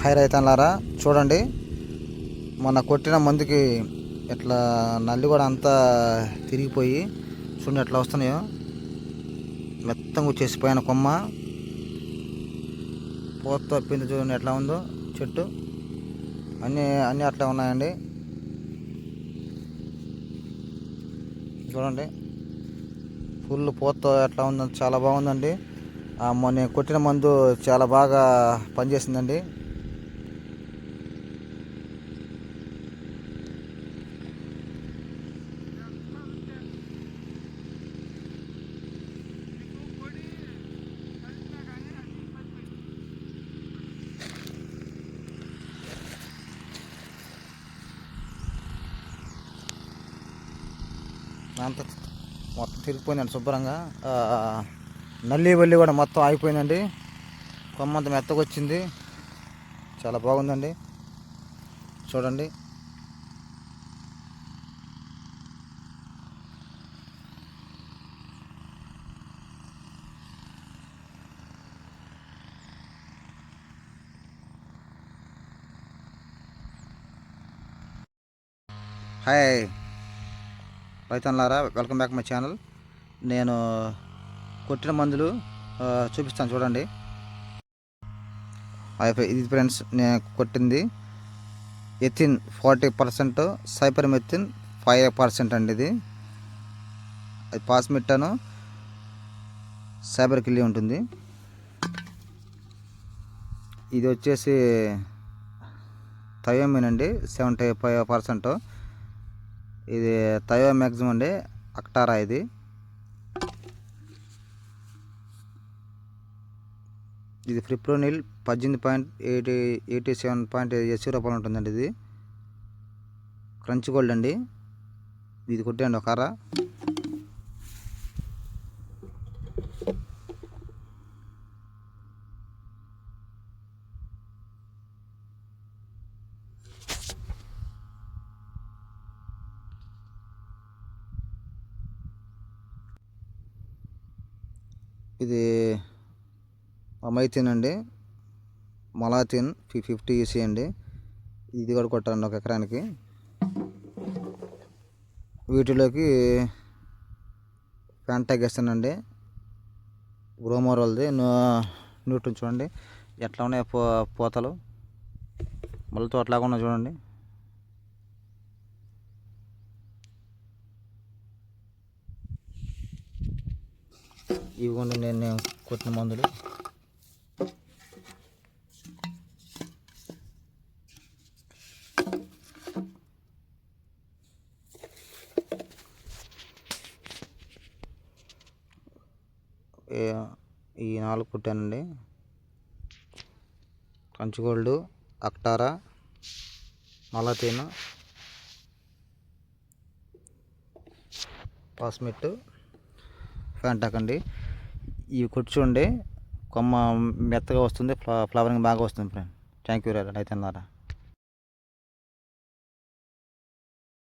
High రైతన్నారా చూడండి, మొన్న కొట్టిన మందుకి ఇట్లా నల్లి కూడా అంతా తిరిగిపోయి చూడండి ఎట్లా వస్తున్నాయో. మెత్తంగా వచ్చేసిపోయిన కొమ్మ పూత తప్పింది. చూడండి ఎట్లా ఉందో చెట్టు. అన్నీ అట్లా ఉన్నాయండి. చూడండి ఫుల్ పూత ఎట్లా ఉందో చాలా బాగుందండి. మొన్న కొట్టిన మందు చాలా బాగా పనిచేసిందండి. అంత మొత్తం తిరిగిపోయిందండి శుభ్రంగా. నల్లి వల్లి కూడా మొత్తం ఆగిపోయిందండి. కొమ్మంత మెత్తగా వచ్చింది, చాలా బాగుందండి. చూడండి హాయ్ రైతన్నారా, వెల్కమ్ బ్యాక్ మై ఛానల్. నేను కొట్టిన మందులు చూపిస్తాను చూడండి. ఇది ఫ్రెండ్స్, నేను కొట్టింది ఎథిన్ 40%, సైపర్మెథిన్ 5% అండి. ఇది పాస్మిట్టాను సైబర్ కిల్లీ ఉంటుంది. ఇది వచ్చేసి థయోమిన్ అండి 75%. ఇది థయోమాక్సిమ్ అండి, అక్టారా. ఇది ఫ్రిప్రోనిల్ 18.87 రూపాయలు ఉంటుందండి. ఇది క్రంచ్ గోల్డ్ అండి. ఇది కొట్టండి ఒక అర. ఇది అమైథిన్ అండి, మలాథిన్ 50 EC అండి. ఇది కూడా కొట్టాలండి 1 ఎకరానికి. వీటిలోకి ఫ్యాంటాగ్ వేస్తానండి, గ్రోమోరల్ది న్యూట్రన్. చూడండి ఎట్లా ఉన్నాయి పూతలు, మళ్ళీ అట్లాగా ఉన్నాయి చూడండి. ఇవ్వండి నేను కొట్టిన మందులు. ఈ 4 కొట్టానండి. క్రంచ్ గోల్డ్, అక్టారా, మలాథిన్, పాస్మిట్, ఫ్యాంటాక్ అండి. ఇవి కొట్టి చూడండి, కొమ్మ మెత్తగా వస్తుంది, ఫ్లవరింగ్ బాగా వస్తుంది ఫ్రెండ్. Thank you రైతన్నారా.